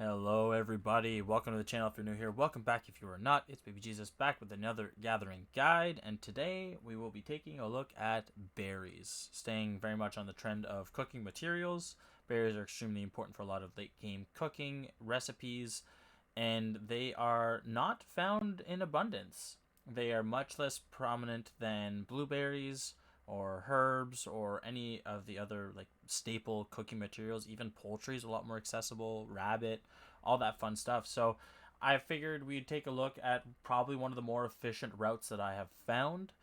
Hello everybody, welcome to the channel if you're new here, welcome back if you are not. It's Baby Jesus back with another gathering guide, and today we will be taking a look at berries. Staying very much on the trend of cooking materials, berries are extremely important for a lot of late game cooking recipes, and they are not found in abundance. They are much less prominent than blueberries or herbs or any of the other like staple cooking materials. Even poultry is a lot more accessible, rabbit, all that fun stuff. So I figured we'd take a look at probably one of the more efficient routes that I have found,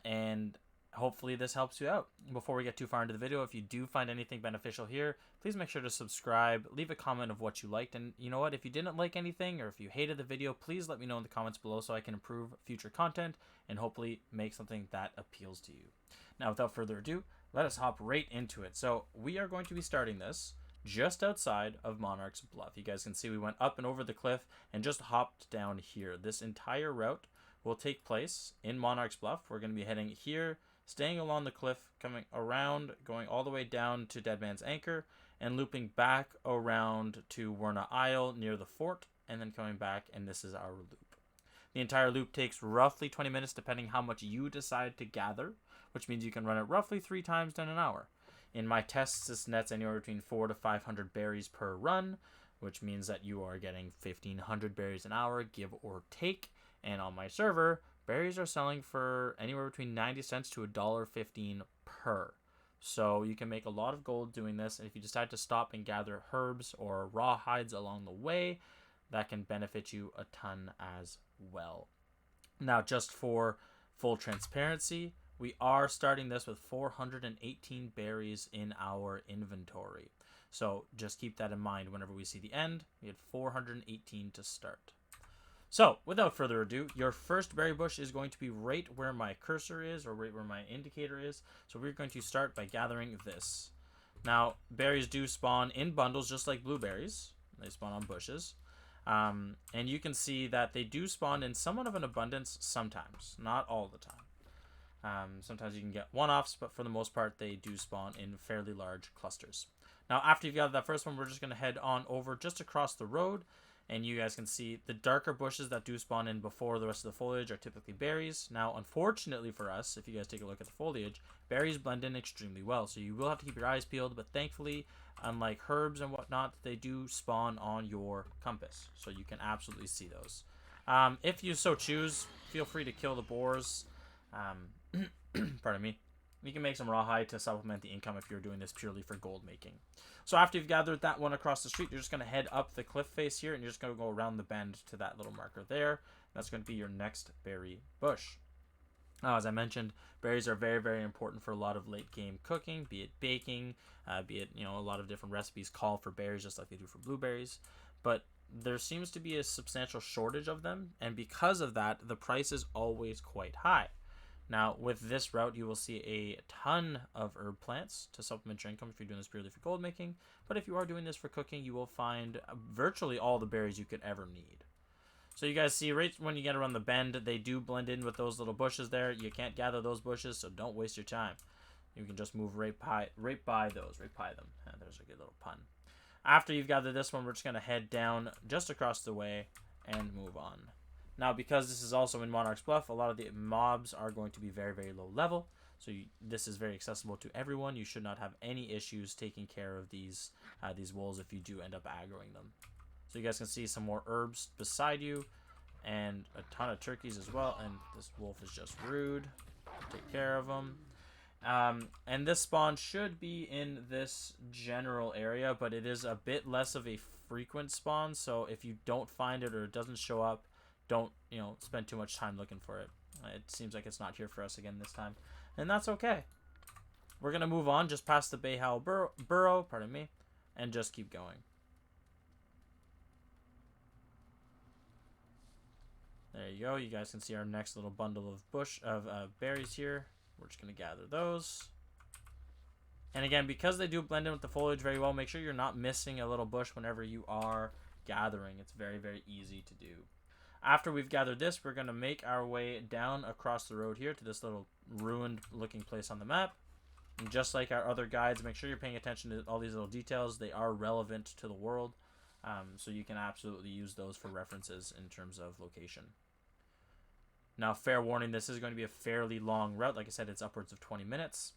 and hopefully this helps you out. Before we get too far into the video, if you do find anything beneficial here, please make sure to subscribe, leave a comment of what you liked, and you know what, if you didn't like anything or if you hated the video, please let me know in the comments below so I can improve future content and hopefully make something that appeals to you. Now, without further ado, let us hop right into it. So we are going to be starting this just outside of Monarch's Bluff. You guys can see we went up and over the cliff and just hopped down here. This entire route will take place in Monarch's Bluff. We're going to be heading here, staying along the cliff, coming around, going all the way down to Dead Man's Anchor, and looping back around to Werna Isle near the fort, and then coming back, and this is our loop. The entire loop takes roughly 20 minutes depending how much you decide to gather, which means you can run it roughly 3 times in an hour. In my tests, this nets anywhere between 400 to 500 berries per run, which means that you are getting 1,500 berries an hour, give or take. And on my server, berries are selling for anywhere between 90 cents to $1.15 per. So you can make a lot of gold doing this, and if you decide to stop and gather herbs or raw hides along the way, that can benefit you a ton as well. Now, just for full transparency, we are starting this with 418 berries in our inventory. So just keep that in mind whenever we see the end. We had 418 to start. So, without further ado, your first berry bush is going to be right where my cursor is, or right where my indicator is. So we're going to start by gathering this. Now, berries do spawn in bundles just like blueberries. They spawn on bushes. And you can see that they do spawn in somewhat of an abundance sometimes, not all the time. Sometimes you can get one-offs, but for the most part, they do spawn in fairly large clusters. Now, after you've got that first one, we're just going to head on over just across the road, and you guys can see the darker bushes that do spawn in before the rest of the foliage are typically berries. Now, unfortunately for us, if you guys take a look at the foliage, berries blend in extremely well, so you will have to keep your eyes peeled, but thankfully, unlike herbs and whatnot, they do spawn on your compass, so you can absolutely see those. If you so choose, feel free to kill the boars. Pardon me. You can make some rawhide to supplement the income if you're doing this purely for gold making. So after you've gathered that one across the street, you're just going to head up the cliff face here, and you're just going to go around the bend to that little marker there. That's going to be your next berry bush. Now, as I mentioned, berries are very, very important for a lot of late game cooking, be it baking, be it, a lot of different recipes call for berries just like they do for blueberries. But there seems to be a substantial shortage of them, and because of that, the price is always quite high. Now, with this route, you will see a ton of herb plants to supplement your income if you're doing this purely for gold making. But if you are doing this for cooking, you will find virtually all the berries you could ever need. So you guys see right when you get around the bend, they do blend in with those little bushes there. You can't gather those bushes, so don't waste your time. You can just move right by them. And there's a good little pun. After you've gathered this one, we're just going to head down just across the way and move on. Now, because this is also in Monarch's Bluff, a lot of the mobs are going to be very, very low level. So this is very accessible to everyone. You should not have any issues taking care of these wolves if you do end up aggroing them. So you guys can see some more herbs beside you and a ton of turkeys as well. And this wolf is just rude. Take care of them. And this spawn should be in this general area, but it is a bit less of a frequent spawn. So if you don't find it or it doesn't show up, don't spend too much time looking for it. It seems like it's not here for us again this time, and that's okay. We're gonna move on just past the Bayhowl burrow, pardon me, and just keep going. There you go. You guys can see our next little bundle of berries here. We're just gonna gather those. And again, because they do blend in with the foliage very well, make sure you're not missing a little bush whenever you are gathering. It's very, very easy to do. After we've gathered this, we're going to make our way down across the road here to this little ruined looking place on the map. And just like our other guides, make sure you're paying attention to all these little details. They are relevant to the world. So you can absolutely use those for references in terms of location. Now, fair warning, this is going to be a fairly long route. Like I said, it's upwards of 20 minutes.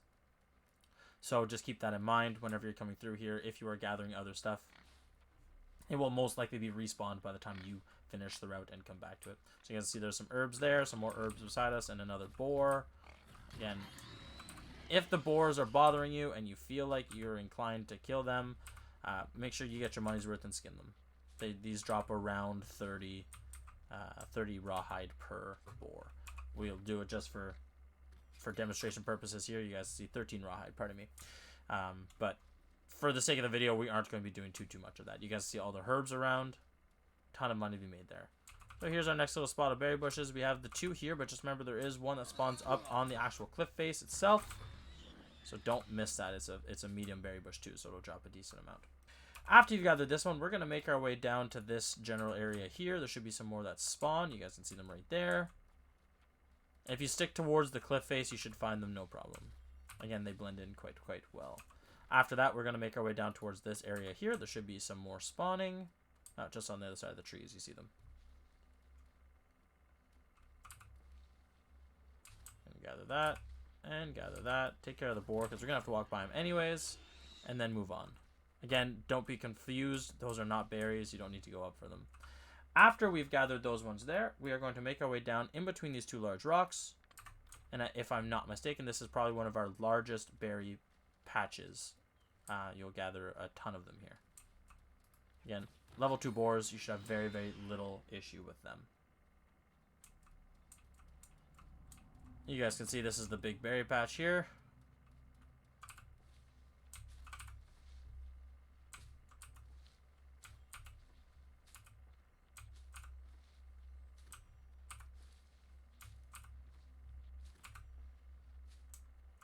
So just keep that in mind whenever you're coming through here. If you are gathering other stuff, it will most likely be respawned by the time you finish the route and come back to it. So you guys see there's some herbs there, some more herbs beside us, and another boar. Again, if the boars are bothering you and you feel like you're inclined to kill them, make sure you get your money's worth and skin them. These drop around 30 rawhide per boar. We'll do it just for demonstration purposes here. You guys see 13 rawhide, pardon me. But for the sake of the video, we aren't going to be doing too much of that. You guys see all the herbs around. Ton of money to be made there. So here's our next little spot of berry bushes. We have the 2 here, but just remember there is one that spawns up on the actual cliff face itself. So don't miss that. It's a medium berry bush too, so it'll drop a decent amount. After you've gathered this one, we're going to make our way down to this general area here. There should be some more that spawn. You guys can see them right there. If you stick towards the cliff face, you should find them no problem. Again, they blend in quite well. After that, we're going to make our way down towards this area here. There should be some more spawning. Just on the other side of the trees, you see them. And gather that. And gather that. Take care of the boar, because we're going to have to walk by him anyways. And then move on. Again, don't be confused. Those are not berries. You don't need to go up for them. After we've gathered those ones there, we are going to make our way down in between these 2 large rocks. And if I'm not mistaken, this is probably one of our largest berry patches. You'll gather a ton of them here. Again, level 2 boars, you should have very little issue with them. You guys can see this is the big berry patch here.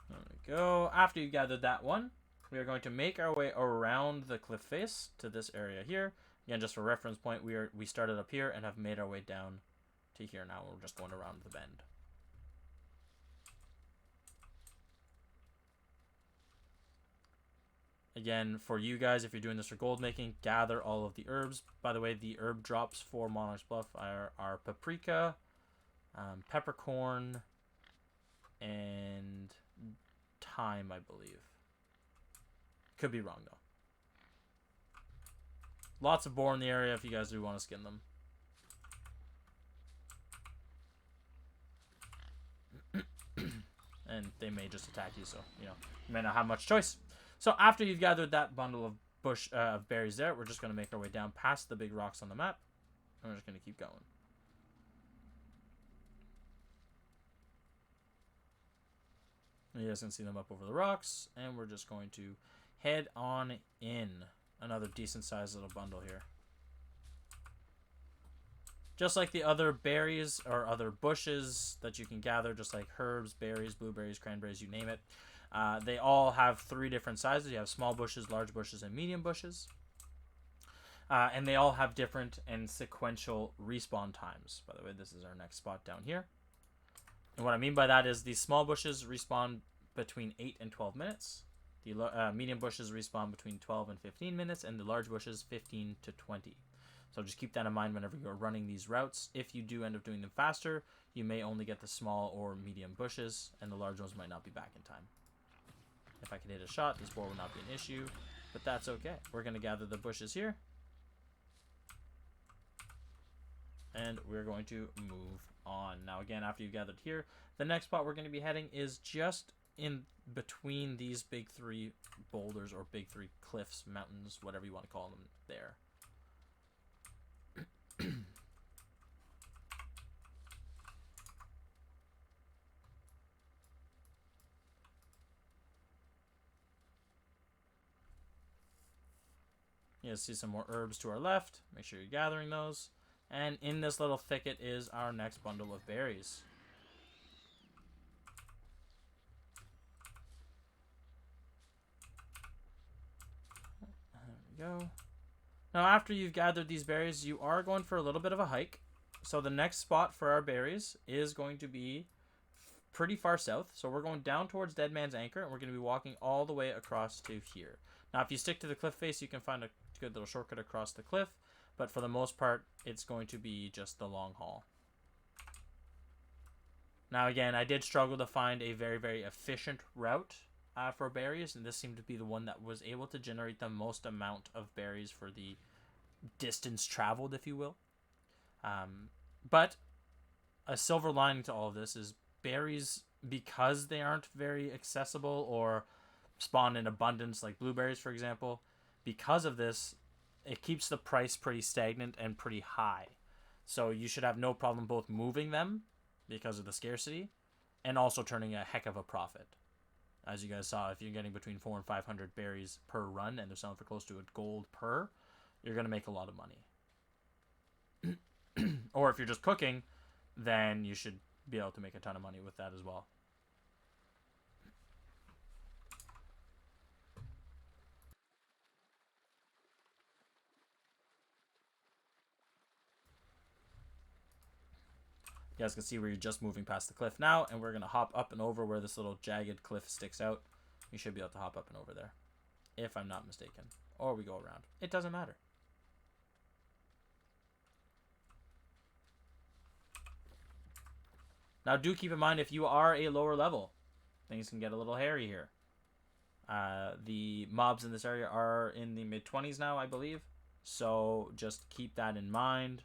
There we go. After you gathered that one, we are going to make our way around the cliff face to this area here. Again, just for reference point, we started up here and have made our way down to here now. We're just going around the bend. Again, for you guys, if you're doing this for gold making, gather all of the herbs. By the way, the herb drops for Monarch's Bluff are paprika, peppercorn, and thyme, I believe. Could be wrong, though. Lots of boar in the area if you guys do want to skin them. And they may just attack you, so, you know, you may not have much choice. So after you've gathered that bundle of berries there, we're just going to make our way down past the big rocks on the map. And we're just going to keep going. You guys can see them up over the rocks. And we're just going to head on in. Another decent sized little bundle here. Just like the other berries or other bushes that you can gather, just like herbs, berries, blueberries, cranberries, you name it. They all have 3 different sizes. You have small bushes, large bushes, and medium bushes. And they all have different and sequential respawn times. By the way, this is our next spot down here. And what I mean by that is these small bushes respawn between 8 and 12 minutes. The medium bushes respawn between 12 and 15 minutes, and the large bushes 15 to 20. So just keep that in mind whenever you're running these routes. If you do end up doing them faster, you may only get the small or medium bushes, and the large ones might not be back in time. If I could hit a shot, this boar will not be an issue, but that's okay. We're going to gather the bushes here. And we're going to move on. Now again, after you've gathered here, the next spot we're going to be heading is just in between these big 3 boulders or big 3 cliffs, mountains, whatever you want to call them there. You see some more herbs to our left. Make sure you're gathering those. And in this little thicket is our next bundle of berries. There we go. Now after you've gathered these berries, you are going for a little bit of a hike. So the next spot for our berries is going to be pretty far south. So we're going down towards Dead Man's Anchor, and we're going to be walking all the way across to here. Now if you stick to the cliff face, you can find a good little shortcut across the cliff. But for the most part, it's going to be just the long haul. Now, again, I did struggle to find a very, very efficient route for berries, and this seemed to be the one that was able to generate the most amount of berries for the distance traveled, if you will. But a silver lining to all of this is berries, because they aren't very accessible or spawn in abundance like blueberries, for example, because of this, it keeps the price pretty stagnant and pretty high. So you should have no problem both moving them because of the scarcity and also turning a heck of a profit. As you guys saw, if you're getting between 400 and 500 berries per run and they're selling for close to a gold per, you're going to make a lot of money. Or if you're just cooking, then you should be able to make a ton of money with that as well. You guys can see where you're just moving past the cliff now, and we're going to hop up and over where this little jagged cliff sticks out. You should be able to hop up and over there, if I'm not mistaken. Or we go around. It doesn't matter. Now, do keep in mind, if you are a lower level, things can get a little hairy here. The mobs in this area are in the mid-20s now, I believe. So just keep that in mind.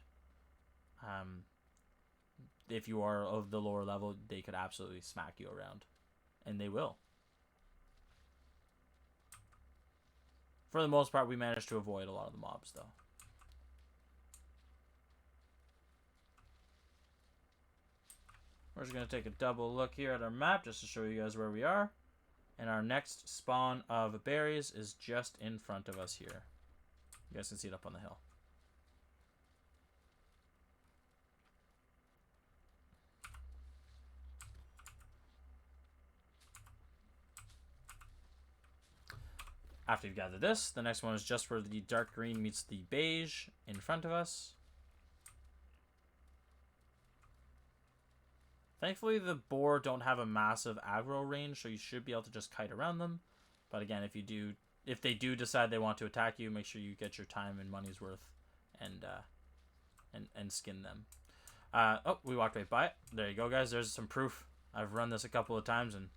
If you are of the lower level, they could absolutely smack you around. And they will. For the most part, we managed to avoid a lot of the mobs, though. We're just going to take a double look here at our map just to show you guys where we are. And our next spawn of berries is just in front of us here. You guys can see it up on the hill. After you've gathered this, the next one is just where the dark green meets the beige in front of us. Thankfully, the boar don't have a massive aggro range, so you should be able to just kite around them. But again, if they do decide they want to attack you, make sure you get your time and money's worth, and skin them. Oh, we walked right by it. There you go, guys. There's some proof. I've run this a couple of times, and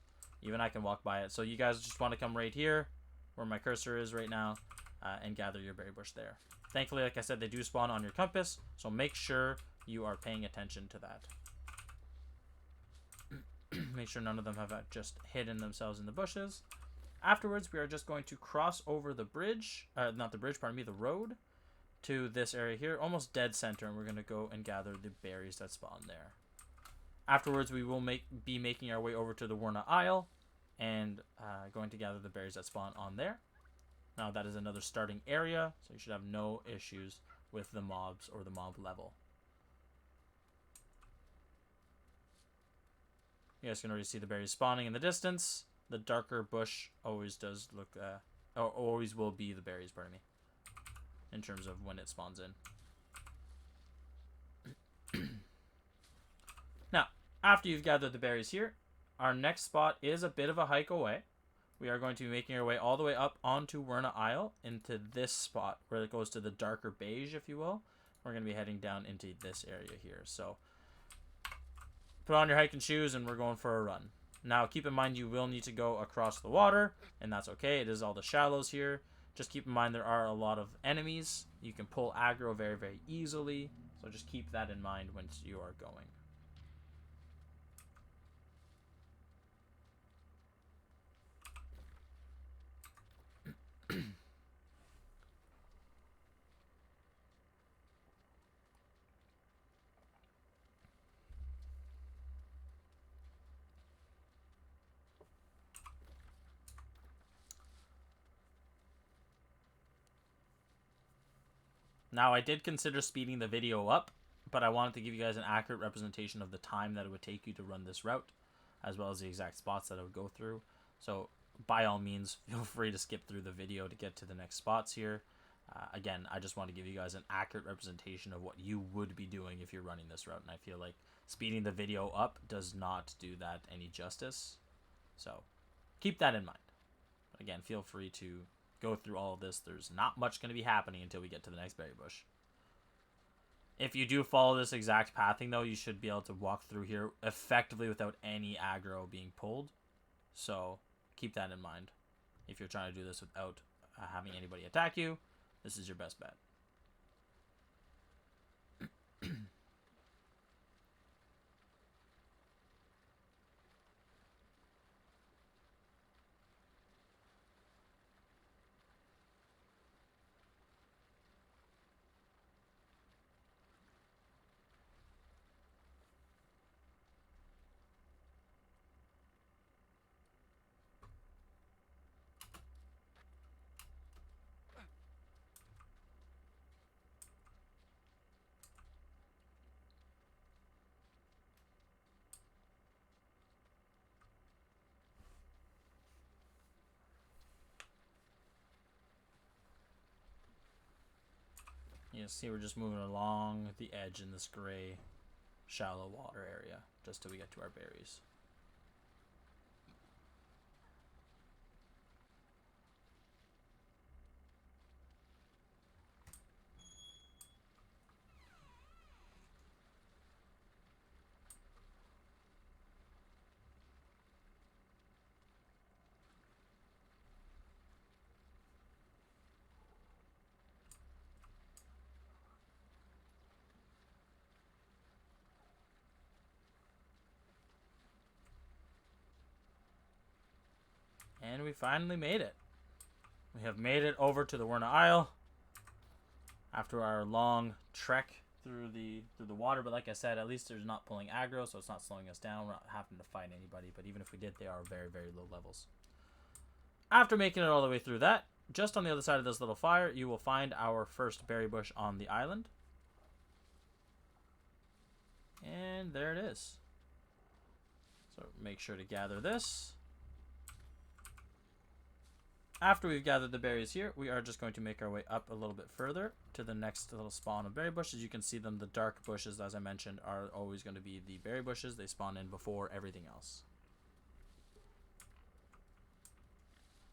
even I can walk by it. So you guys just want to come right here, where my cursor is right now, and gather your berry bush there. Thankfully, like I said, they do spawn on your compass, so make sure you are paying attention to that. Make sure none of them have just hidden themselves in the bushes. Afterwards, we are just going to cross over the bridge, not the bridge, pardon me, the road, to this area here, almost dead center, and we're going to go and gather the berries that spawn there. Afterwards, we will be making our way over to the Wurna Isle, and going to gather the berries that spawn on there. Now, that is another starting area, so you should have no issues with the mobs or the mob level. You guys can already see the berries spawning in the distance. The darker bush always does look, or always will be the berries, pardon me, in terms of when it spawns in. Now, after you've gathered the berries here, our next spot is a bit of a hike away. We are going to be making our way all the way up onto Wurna Isle into this spot where it goes to the darker beige, if you will. We're going to be heading down into this area here. So put on your hiking shoes and we're going for a run. Now, keep in mind you will need to go across the water, and that's okay. It is all the shallows here. Just keep in mind there are a lot of enemies. You can pull aggro very, very easily. So just keep that in mind when you are going. Now, I did consider speeding the video up, but I wanted to give you guys an accurate representation of the time that it would take you to run this route, as well as the exact spots that I would go through. So, by all means, feel free to skip through the video to get to the next spots here. Again, I just want to give you guys an accurate representation of what you would be doing if you're running this route, and I feel like speeding the video up does not do that any justice. So, keep that in mind. Again, feel free to go through all of this, there's not much going to be happening until we get to the next berry bush. If you do follow this exact pathing, though, you should be able to walk through here effectively without any aggro being pulled. So keep that in mind. If you're trying to do this without having anybody attack you, this is your best bet. You see, we're just moving along the edge in this gray, shallow water area just till we get to our berries. And we finally made it. We have made it over to the Wurna Isle after our long trek through the water. But like I said, at least there's not pulling aggro, so it's not slowing us down. We're not having to fight anybody. But even if we did, they are very, very low levels. After making it all the way through that, just on the other side of this little fire, you will find our first berry bush on the island. And there it is. So make sure to gather this. After we've gathered the berries here, we are just going to make our way up a little bit further to the next little spawn of berry bushes. You can see them, the dark bushes, as I mentioned, are always going to be the berry bushes. They spawn in before everything else.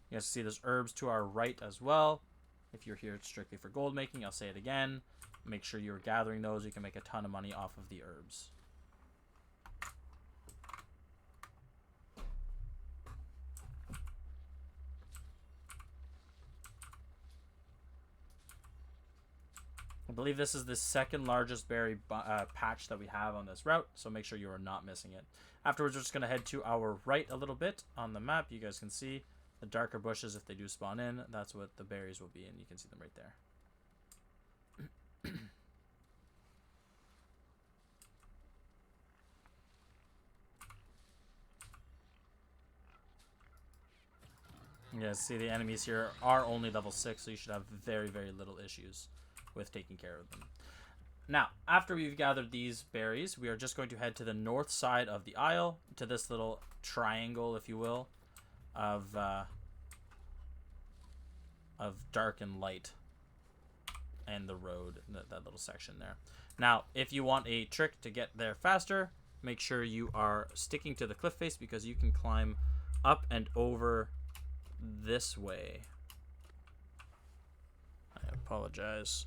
You guys see there's herbs to our right as well. If you're here strictly for gold making, I'll say it again. Make sure you're gathering those. You can make a ton of money off of the herbs. I believe this is the second largest berry patch that we have on this route, so make sure you are not missing it. Afterwards, we're just going to head to our right a little bit on the map. You guys can see the darker bushes, if they do spawn in, that's what the berries will be, and you can see them right there. Yeah, see the enemies here are only level 6, so you should have very, very little issues with taking care of them. Now, after we've gathered these berries, we are just going to head to the north side of the isle, to this little triangle, if you will, of dark and light, and the road, that little section there. Now, if you want a trick to get there faster, make sure you are sticking to the cliff face, because you can climb up and over this way. I apologize.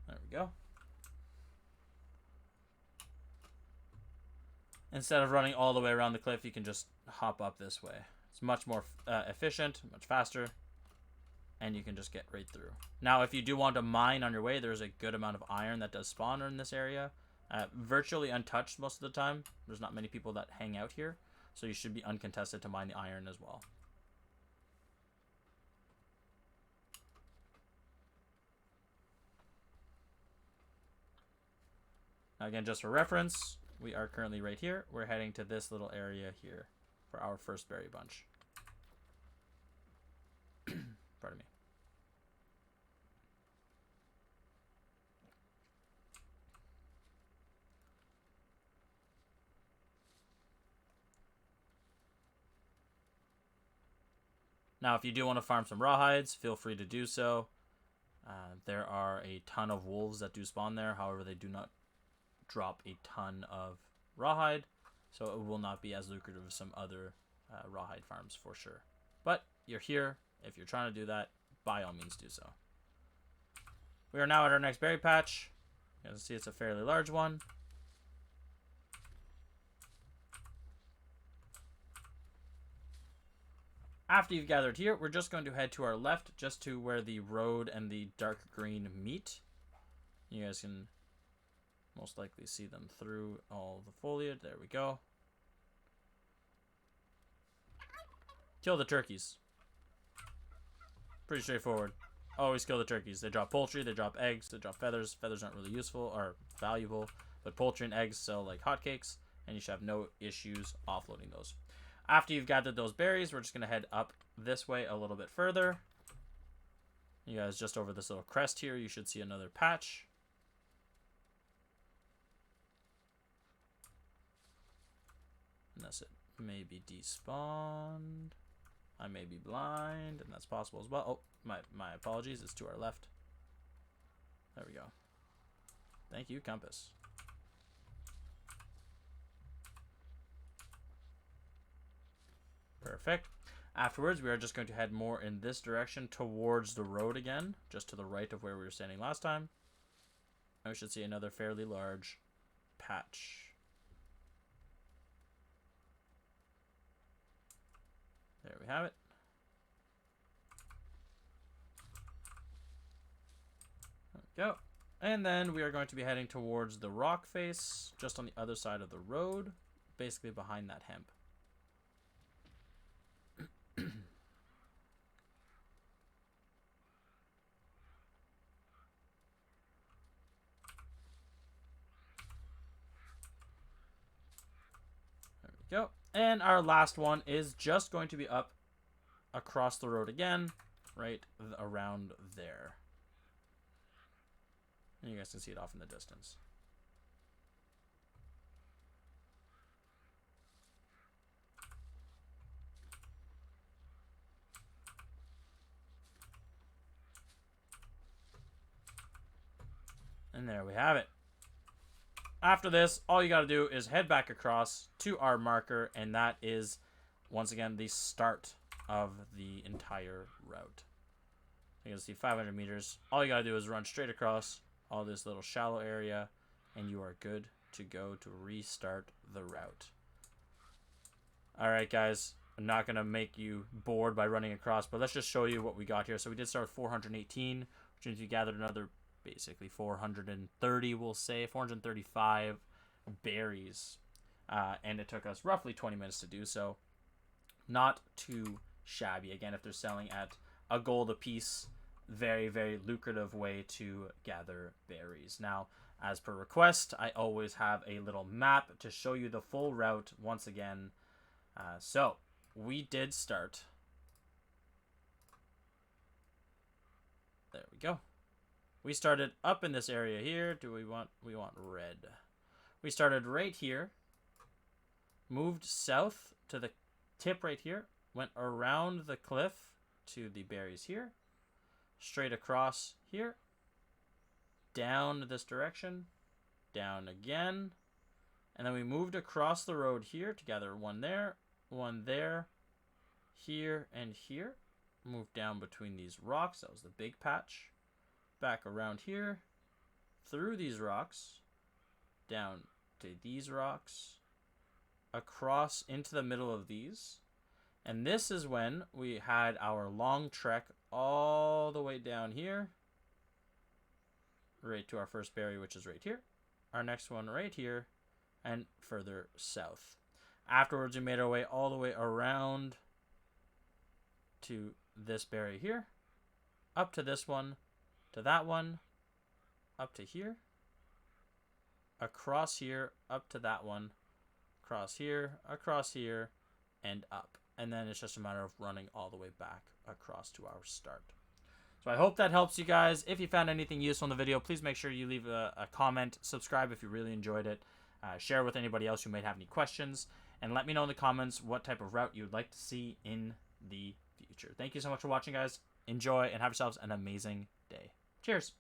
There we go. Instead of running all the way around the cliff, you can just hop up this way. It's much more efficient, much faster, and you can just get right through. Now, if you do want to mine on your way, there's a good amount of iron that does spawn in this area. Virtually untouched most of the time. There's not many people that hang out here, so you should be uncontested to mine the iron as well. Now, again, just for reference, we are currently right here. We're heading to this little area here for our first berry bunch. Pardon me. Now, if you do want to farm some rawhides, feel free to do so. There are a ton of wolves that do spawn there. However, they do not drop a ton of rawhide, so it will not be as lucrative as some other rawhide farms for sure. But you're here. If you're trying to do that, by all means do so. We are now at our next berry patch. You can see it's a fairly large one. After you've gathered here, we're just going to head to our left, just to where the road and the dark green meet. You guys can most likely see them through all the foliage. There we go. Kill the turkeys. Pretty straightforward. Always kill the turkeys. They drop poultry, they drop eggs, they drop feathers. Feathers aren't really useful or valuable, but poultry and eggs sell like hotcakes, and you should have no issues offloading those. After you've gathered those berries, we're just going to head up this way a little bit further. You guys, just over this little crest here, you should see another patch. Unless it may be despawned. I may be blind, and that's possible as well. Oh, my apologies. It's to our left. There we go. Thank you, compass. Perfect. Afterwards, we are just going to head more in this direction towards the road again, just to the right of where we were standing last time. And we should see another fairly large patch. There we have it. There we go. And then we are going to be heading towards the rock face, just on the other side of the road, basically behind that hemp. There we go. And our last one is just going to be up across the road again, right around there. And you guys can see it off in the distance. And there we have it. After this, all you got to do is head back across to our marker, and that is, once again, the start of the entire route. You can see 500 meters. All you got to do is run straight across all this little shallow area, and you are good to go to restart the route. Alright, guys. I'm not going to make you bored by running across, but let's just show you what we got here. So we did start with 418, which means we gathered another basically 430, we'll say 435 berries, and it took us roughly 20 minutes to do so. Not too shabby. Again, if they're selling at a gold a piece, very, very lucrative way to gather berries. Now, as per request, I always have a little map to show you the full route once again. So we did start. There we go. We started up in this area here. We want red. We started right here. Moved south to the tip right here. Went around the cliff to the berries here. Straight across here. Down this direction. Down again. And then we moved across the road here to gather one there. One there. Here and here. Moved down between these rocks. That was the big patch. Back around here, through these rocks, down to these rocks, across into the middle of these, and this is when we had our long trek all the way down here, right to our first berry, which is right here, our next one right here, and further south. Afterwards, we made our way all the way around to this berry here, up to this one, to that one, up to here, across here, up to that one, across here, and up. And then it's just a matter of running all the way back across to our start. So I hope that helps you guys. If you found anything useful in the video, please make sure you leave a comment, subscribe if you really enjoyed it, share with anybody else who might have any questions, and let me know in the comments what type of route you would like to see in the future. Thank you so much for watching, guys. Enjoy and have yourselves an amazing day. Cheers.